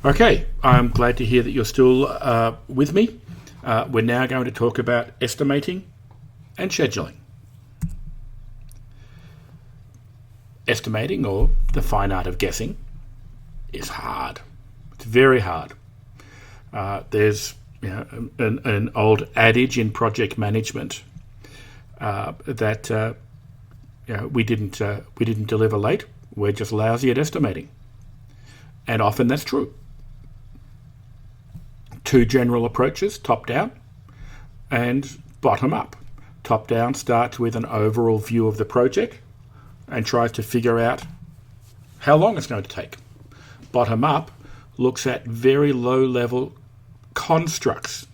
Okay, I'm glad to hear that you're still with me. We're now going to talk about estimating and scheduling. Estimating, or the fine art of guessing, is hard. It's very hard. There's an old adage in project management that we didn't deliver late. We're just lousy at estimating, and often that's true. Two general approaches: top down and bottom up. Top down starts with an overall view of the project and tries to figure out how long it's going to take. Bottom up looks at very low level constructs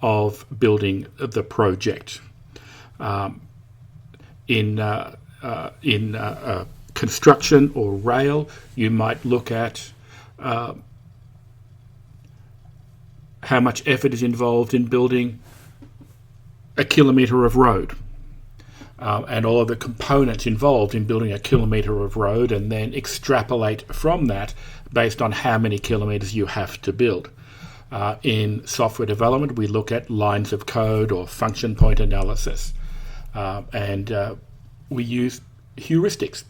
of building the project. In construction or rail, you might look at how much effort is involved in building a kilometre of road, and all of the components involved in building a kilometre of road, and then extrapolate from that based on how many kilometres you have to build. In software development, we look at lines of code or function point analysis, and we use heuristics.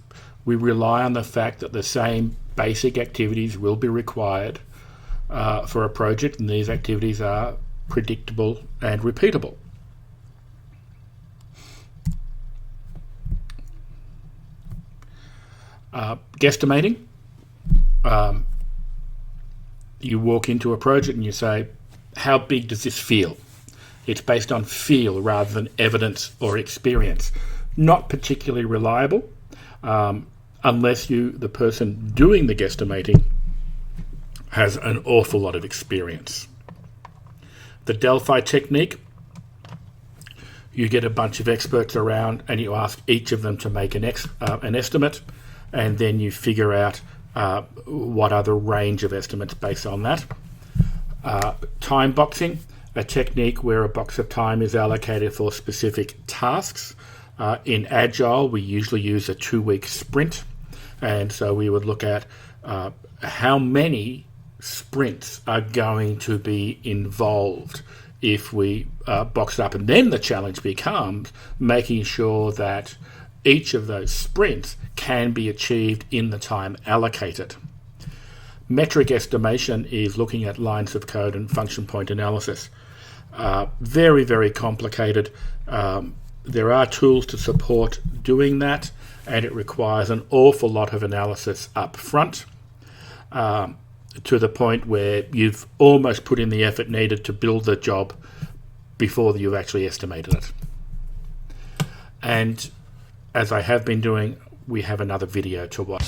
We rely on the fact that the same basic activities will be required for a project, and these activities are predictable and repeatable. Guesstimating. You walk into a project and you say, how big does this feel? It's based on feel rather than evidence or experience. Not particularly reliable unless the person doing the guesstimating has an awful lot of experience. The Delphi technique: you get a bunch of experts around and you ask each of them to make an estimate, and then you figure out what are the range of estimates based on that. Time boxing, a technique where a box of time is allocated for specific tasks. In Agile, we usually use a 2-week sprint, and so we would look at how many sprints are going to be involved if we box it up, and then the challenge becomes making sure that each of those sprints can be achieved in the time allocated. Metric estimation is looking at lines of code and function point analysis. Very, very complicated. There are tools to support doing that, and it requires an awful lot of analysis up front, to the point where you've almost put in the effort needed to build the job before you've actually estimated it. And as I have been doing, we have another video to watch.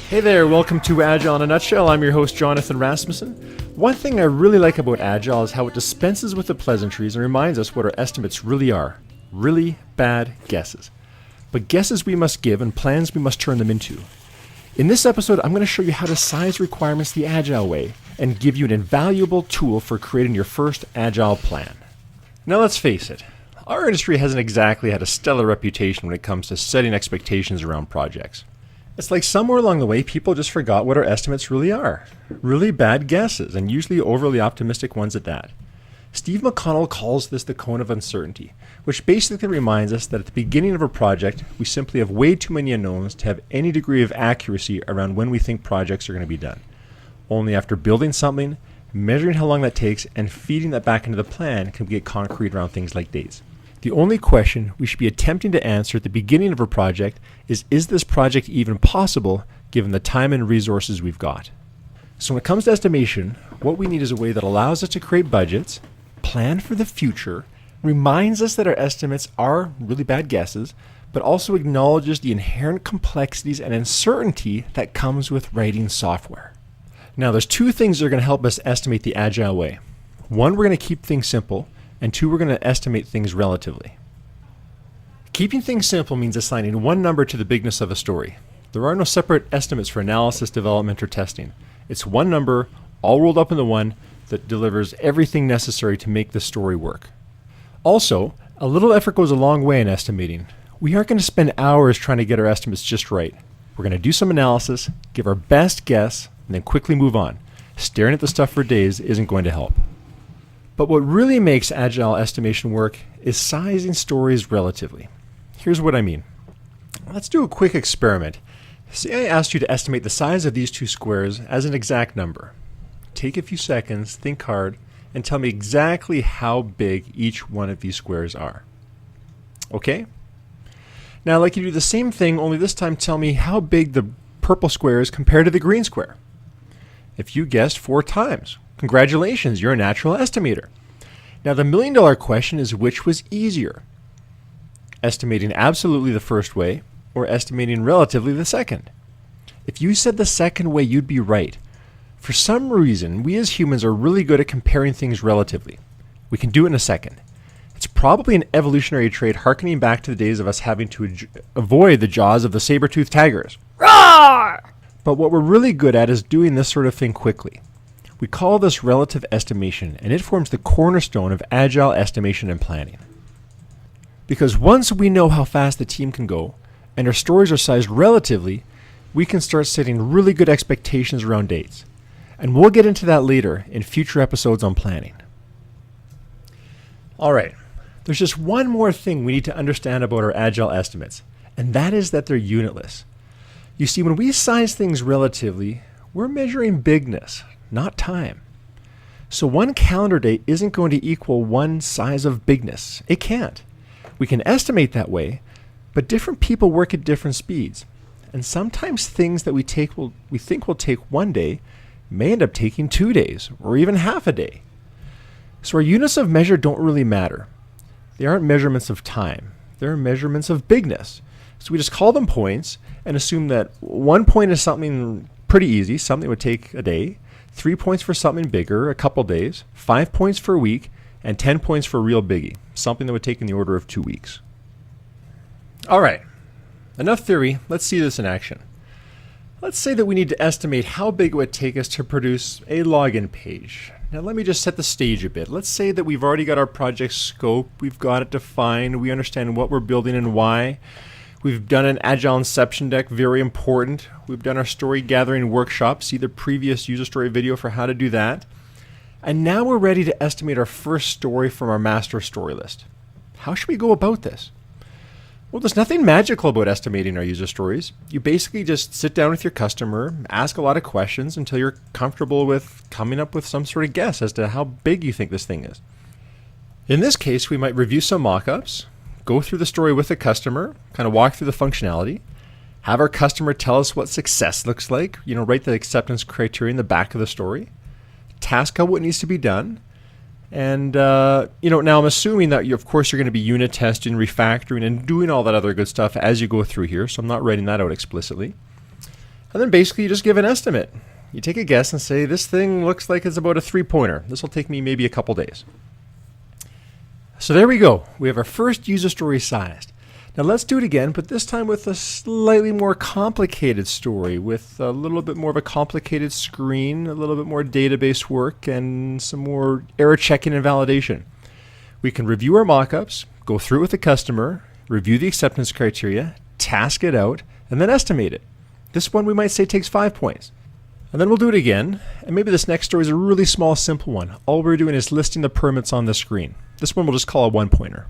Hey there, welcome to Agile in a Nutshell. I'm your host, Jonathan Rasmussen. One thing I really like about Agile is how it dispenses with the pleasantries and reminds us what our estimates really are. Really bad guesses. But guesses we must give and plans we must turn them into. In this episode, I'm going to show you how to size requirements the Agile way and give you an invaluable tool for creating your first Agile plan. Now let's face it, our industry hasn't exactly had a stellar reputation when it comes to setting expectations around projects. It's like somewhere along the way, people just forgot what our estimates really are. Really bad guesses, and usually overly optimistic ones at that. Steve McConnell calls this the cone of uncertainty, which basically reminds us that at the beginning of a project, we simply have way too many unknowns to have any degree of accuracy around when we think projects are going to be done. Only after building something, measuring how long that takes, and feeding that back into the plan can we get concrete around things like dates. The only question we should be attempting to answer at the beginning of a project is this project even possible given the time and resources we've got? So when it comes to estimation, what we need is a way that allows us to create budgets, plan for the future, reminds us that our estimates are really bad guesses, but also acknowledges the inherent complexities and uncertainty that comes with writing software. Now there's two things that are going to help us estimate the Agile way. One, we're going to keep things simple, and two, we're going to estimate things relatively. Keeping things simple means assigning one number to the bigness of a story. There are no separate estimates for analysis, development, or testing. It's one number, all rolled up into one, that delivers everything necessary to make the story work. Also, a little effort goes a long way in estimating. We aren't going to spend hours trying to get our estimates just right. We're going to do some analysis, give our best guess, and then quickly move on. Staring at the stuff for days isn't going to help. But what really makes Agile estimation work is sizing stories relatively. Here's what I mean. Let's do a quick experiment. Say I asked you to estimate the size of these two squares as an exact number. Take a few seconds, think hard, and tell me exactly how big each one of these squares are. Okay? Now I'd like you to do the same thing, only this time tell me how big the purple square is compared to the green square. If you guessed 4 times, congratulations, you're a natural estimator. Now the million-dollar question is, which was easier? Estimating absolutely the first way, or estimating relatively the second? If you said the second way, you'd be right. For some reason, we as humans are really good at comparing things relatively. We can do it in a second. It's probably an evolutionary trait harkening back to the days of us having to avoid the jaws of the saber-toothed tigers. Roar! But what we're really good at is doing this sort of thing quickly. We call this relative estimation, and it forms the cornerstone of agile estimation and planning. Because once we know how fast the team can go, and our stories are sized relatively, we can start setting really good expectations around dates. And we'll get into that later in future episodes on planning. All right, there's just one more thing we need to understand about our agile estimates, and that is that they're unitless. You see, when we size things relatively, we're measuring bigness, not time. So one calendar day isn't going to equal one size of bigness. It can't. We can estimate that way, but different people work at different speeds. And sometimes things that we think will take 1 day may end up taking 2 days or even half a day. So our units of measure don't really matter. They aren't measurements of time. They're measurements of bigness. So we just call them points and assume that 1 point is something pretty easy, something that would take a day, 3 points for something bigger, a couple days, 5 points for a week, and 10 points for a real biggie, something that would take in the order of 2 weeks. All right, enough theory. Let's see this in action. Let's say that we need to estimate how big it would take us to produce a login page. Now let me just set the stage a bit. Let's say that we've already got our project scope, we've got it defined, we understand what we're building and why. We've done an Agile Inception deck, very important. We've done our story gathering workshop, see the previous user story video for how to do that. And now we're ready to estimate our first story from our master story list. How should we go about this? Well, there's nothing magical about estimating our user stories. You basically just sit down with your customer, ask a lot of questions until you're comfortable with coming up with some sort of guess as to how big you think this thing is. In this case, we might review some mock-ups, go through the story with the customer, kind of walk through the functionality, have our customer tell us what success looks like, write the acceptance criteria in the back of the story, task out what needs to be done. And, now I'm assuming that, of course, you're going to be unit testing, refactoring, and doing all that other good stuff as you go through here. So I'm not writing that out explicitly. And then basically you just give an estimate. You take a guess and say, this thing looks like it's about a 3-pointer. This will take me maybe a couple days. So there we go. We have our first user story sized. Now let's do it again, but this time with a slightly more complicated story, with a little bit more of a complicated screen, a little bit more database work, and some more error checking and validation. We can review our mockups, go through it with the customer, review the acceptance criteria, task it out, and then estimate it. This one we might say takes 5 points. And then we'll do it again, and maybe this next story is a really small, simple one. All we're doing is listing the permits on the screen. This one we'll just call a 1-pointer.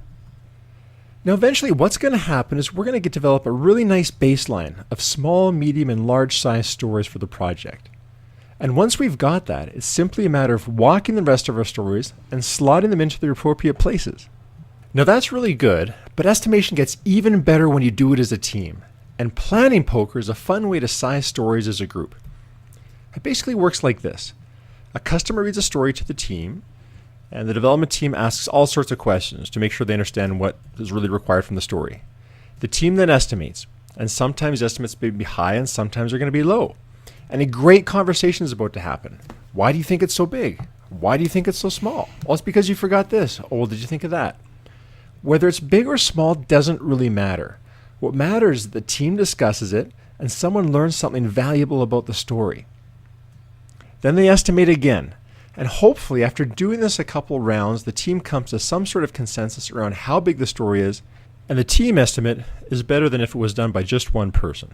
Now eventually what's going to happen is we're going to develop a really nice baseline of small, medium, and large size stories for the project. And once we've got that, it's simply a matter of walking the rest of our stories and slotting them into the appropriate places. Now that's really good, but estimation gets even better when you do it as a team. And planning poker is a fun way to size stories as a group. It basically works like this. A customer reads a story to the team, and the development team asks all sorts of questions to make sure they understand what is really required from the story. The team then estimates, and sometimes estimates may be high and sometimes they're going to be low. And a great conversation is about to happen. Why do you think it's so big? Why do you think it's so small? Well, it's because you forgot this. Oh, well, did you think of that? Whether it's big or small doesn't really matter. What matters is the team discusses it and someone learns something valuable about the story. Then they estimate again. And hopefully, after doing this a couple rounds, the team comes to some sort of consensus around how big the story is, and the team estimate is better than if it was done by just one person.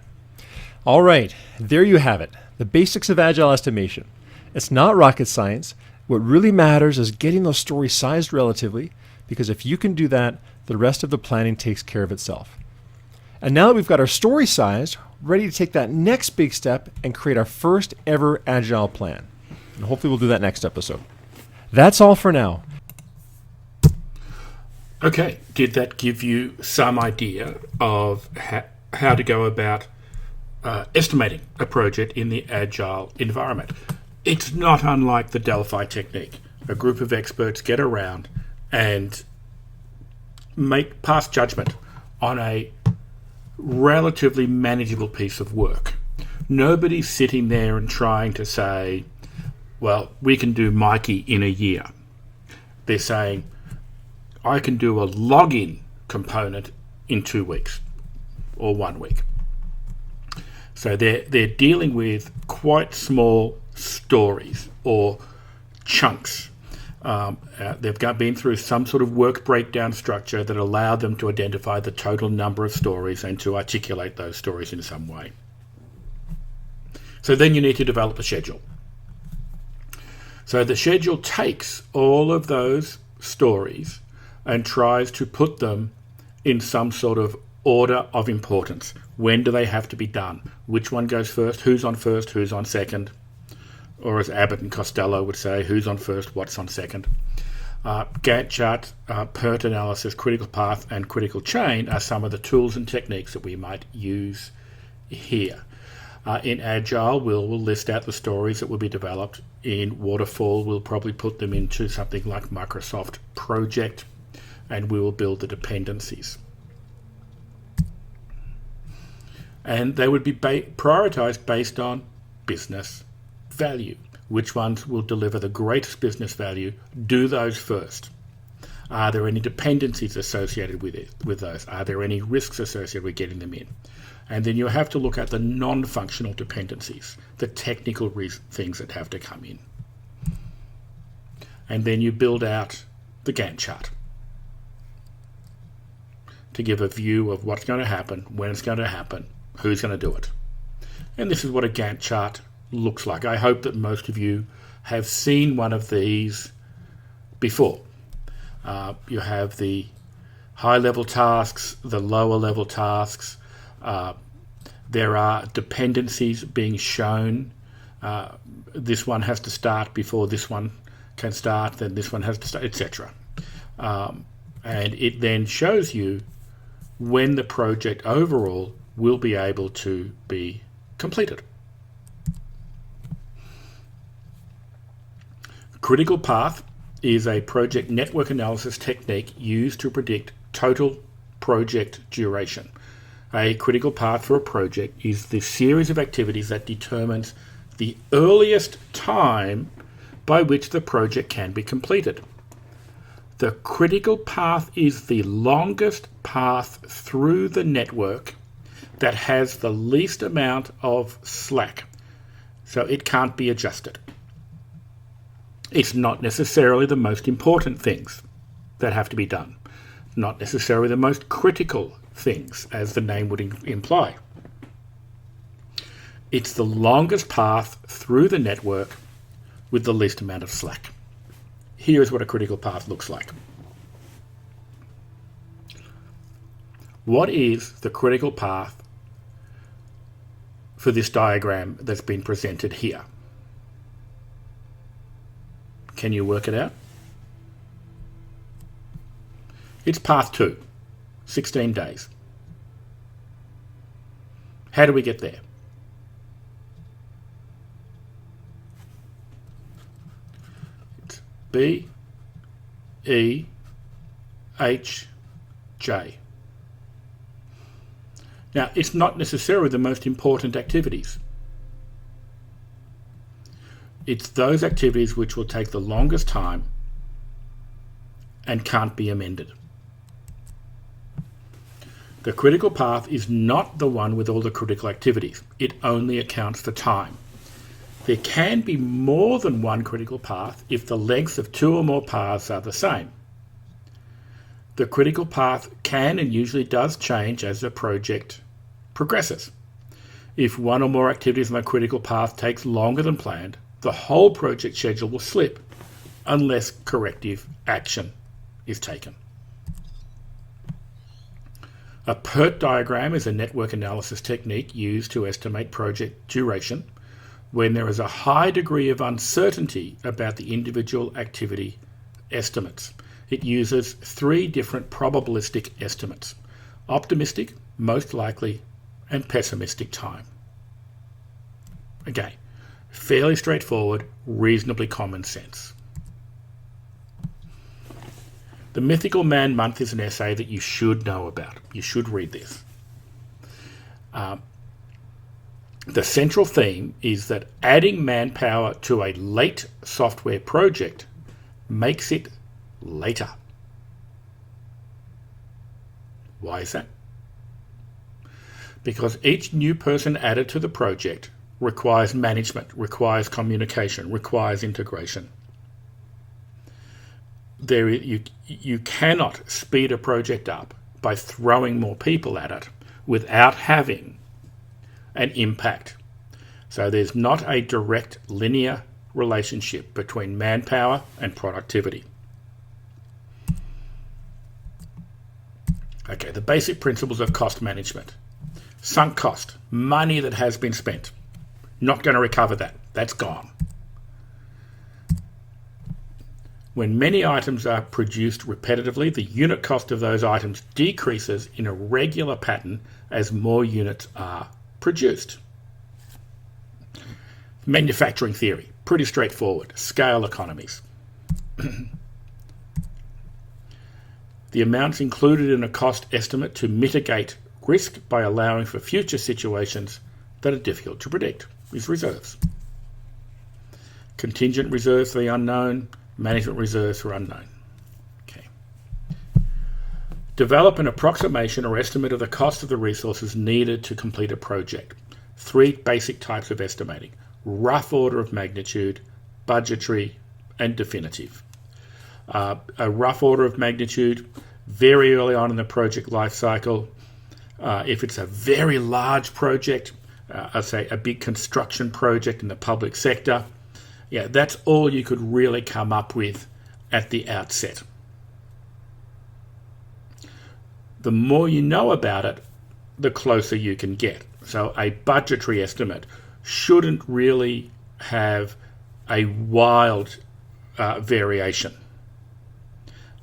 All right, there you have it, the basics of Agile estimation. It's not rocket science. What really matters is getting those stories sized relatively, because if you can do that, the rest of the planning takes care of itself. And now that we've got our story sized, ready to take that next big step and create our first ever Agile plan. And hopefully we'll do that next episode. That's all for now. Okay, did that give you some idea of how to go about estimating a project in the Agile environment? It's not unlike the Delphi technique. A group of experts get around and pass judgment on a relatively manageable piece of work. Nobody's sitting there and trying to say, well, we can do Mikey in a year. They're saying, I can do a login component in 2 weeks or 1 week. So they're dealing with quite small stories or chunks. They've been through some sort of work breakdown structure that allowed them to identify the total number of stories and to articulate those stories in some way. So then you need to develop a schedule. So the schedule takes all of those stories and tries to put them in some sort of order of importance. When do they have to be done? Which one goes first? Who's on first? Who's on second? Or as Abbott and Costello would say, who's on first? What's on second? Gantt chart, PERT analysis, critical path, and critical chain are some of the tools and techniques that we might use here. In Agile, we'll list out the stories that will be developed. In Waterfall, we'll probably put them into something like Microsoft Project, and we will build the dependencies. And they would be prioritized based on business value. Which ones will deliver the greatest business value? Do those first. Are there any dependencies associated with those? Are there any risks associated with getting them in? And then you have to look at the non-functional dependencies, the technical things that have to come in. And then you build out the Gantt chart to give a view of what's going to happen, when it's going to happen, who's going to do it. And this is what a Gantt chart looks like. I hope that most of you have seen one of these before. You have the high-level tasks, the lower-level tasks. There are dependencies being shown. This one has to start before this one can start, then this one has to start, etc. And it then shows you when the project overall will be able to be completed. Critical path is a project network analysis technique used to predict total project duration. A critical path for a project is the series of activities that determines the earliest time by which the project can be completed. The critical path is the longest path through the network that has the least amount of slack, so it can't be adjusted. It's not necessarily the most important things that have to be done, not necessarily the most critical things, as the name would imply. It's the longest path through the network with the least amount of slack. Here's what a critical path looks like. What is the critical path for this diagram that's been presented here? Can you work it out? It's path 2, 16 days. How do we get there? It's B, E, H, J. Now, it's not necessarily the most important activities. It's those activities which will take the longest time and can't be amended. The critical path is not the one with all the critical activities. It only accounts for time. There can be more than one critical path if the lengths of 2 or more paths are the same. The critical path can and usually does change as the project progresses. If one or more activities on the critical path takes longer than planned, the whole project schedule will slip unless corrective action is taken. A PERT diagram is a network analysis technique used to estimate project duration when there is a high degree of uncertainty about the individual activity estimates. It uses 3 different probabilistic estimates: optimistic, most likely, and pessimistic time. Again, fairly straightforward, reasonably common sense. The Mythical Man Month is an essay that you should know about. You should read this. The central theme is that adding manpower to a late software project makes it later. Why is that? Because each new person added to the project requires management, requires communication, requires integration. You cannot speed a project up by throwing more people at it without having an impact. So there's not a direct linear relationship between manpower and productivity. Okay, the basic principles of cost management. Sunk cost, money that has been spent. Not going to recover that. That's gone. When many items are produced repetitively, the unit cost of those items decreases in a regular pattern as more units are produced. Manufacturing theory, pretty straightforward. Scale economies. The amounts included in a cost estimate to mitigate risk by allowing for future situations that are difficult to predict is reserves. Contingent reserves for the unknown, management reserves for unknown. Okay. Develop an approximation or estimate of the cost of the resources needed to complete a project. 3 basic types of estimating: rough order of magnitude, budgetary, and definitive. A rough order of magnitude, very early on in the project life cycle. If it's a very large project, say a big construction project in the public sector, that's all you could really come up with at the outset. The more you know about it, the closer you can get. So a budgetary estimate shouldn't really have a wild variation.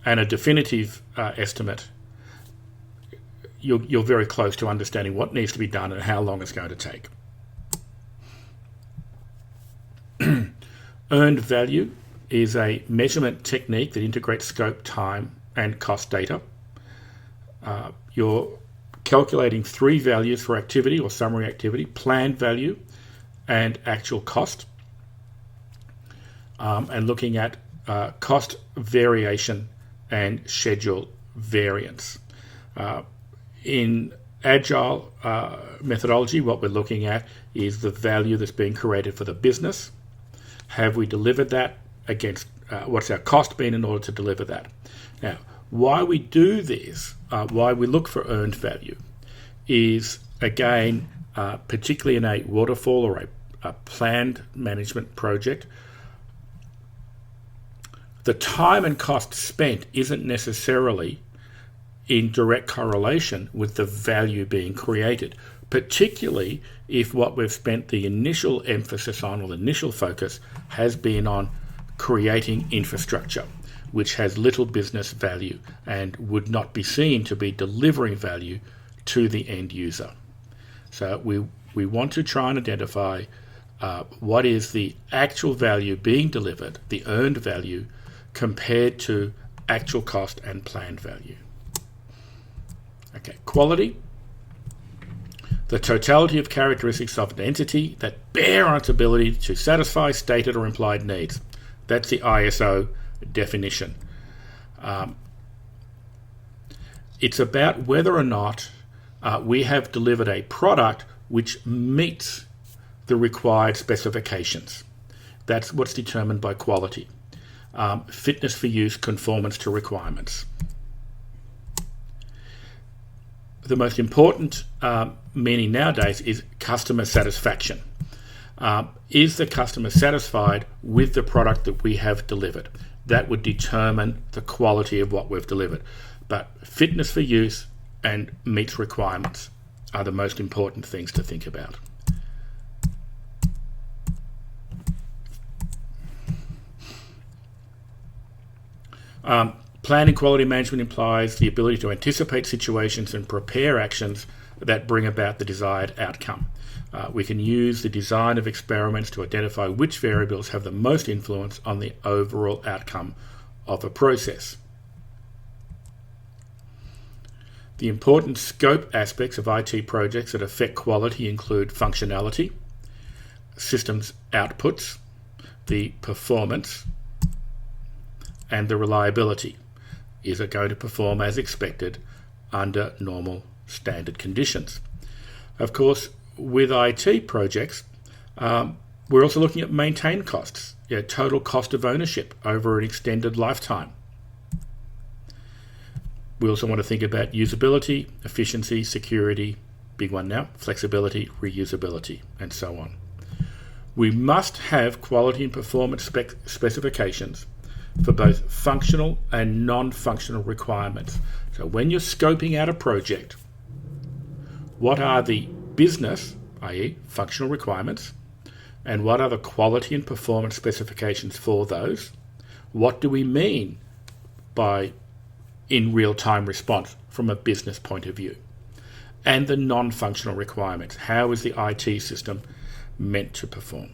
And a definitive estimate, you're very close to understanding what needs to be done and how long it's going to take. Earned value is a measurement technique that integrates scope, time, and cost data. You're calculating 3 values for activity or summary activity: planned value and actual cost, and looking at cost variation and schedule variance. In Agile methodology, what we're looking at is the value that's being created for the business. Have we delivered that against what's our cost been in order to deliver that? Now, why we do this, why we look for earned value, is again, particularly in a waterfall or a planned management project, the time and cost spent isn't necessarily in direct correlation with the value being created, particularly if what we've spent the initial emphasis on, or the initial focus, has been on creating infrastructure, which has little business value and would not be seen to be delivering value to the end user. So we want to try and identify what is the actual value being delivered, the earned value, compared to actual cost and planned value. Okay, quality. The totality of characteristics of an entity that bear on its ability to satisfy stated or implied needs. That's the ISO definition. It's about whether or not we have delivered a product which meets the required specifications. That's what's determined by quality. Fitness for use, conformance to requirements. The most important meaning nowadays is customer satisfaction. Is the customer satisfied with the product that we have delivered? That would determine the quality of what we've delivered. But fitness for use and meets requirements are the most important things to think about. Planning quality management implies the ability to anticipate situations and prepare actions that bring about the desired outcome. We can use the design of experiments to identify which variables have the most influence on the overall outcome of a process. The important scope aspects of IT projects that affect quality include functionality, systems outputs, the performance, and the reliability. Is it going to perform as expected under normal standard conditions? Of course, with IT projects, we're also looking at maintained costs, total cost of ownership over an extended lifetime. We also want to think about usability, efficiency, security, big one now, flexibility, reusability, and so on. We must have quality and performance specifications for both functional and non-functional requirements. So when you're scoping out a project, what are the business, i.e. functional requirements, and what are the quality and performance specifications for those? What do we mean by in real-time response from a business point of view? And the non-functional requirements. How is the IT system meant to perform?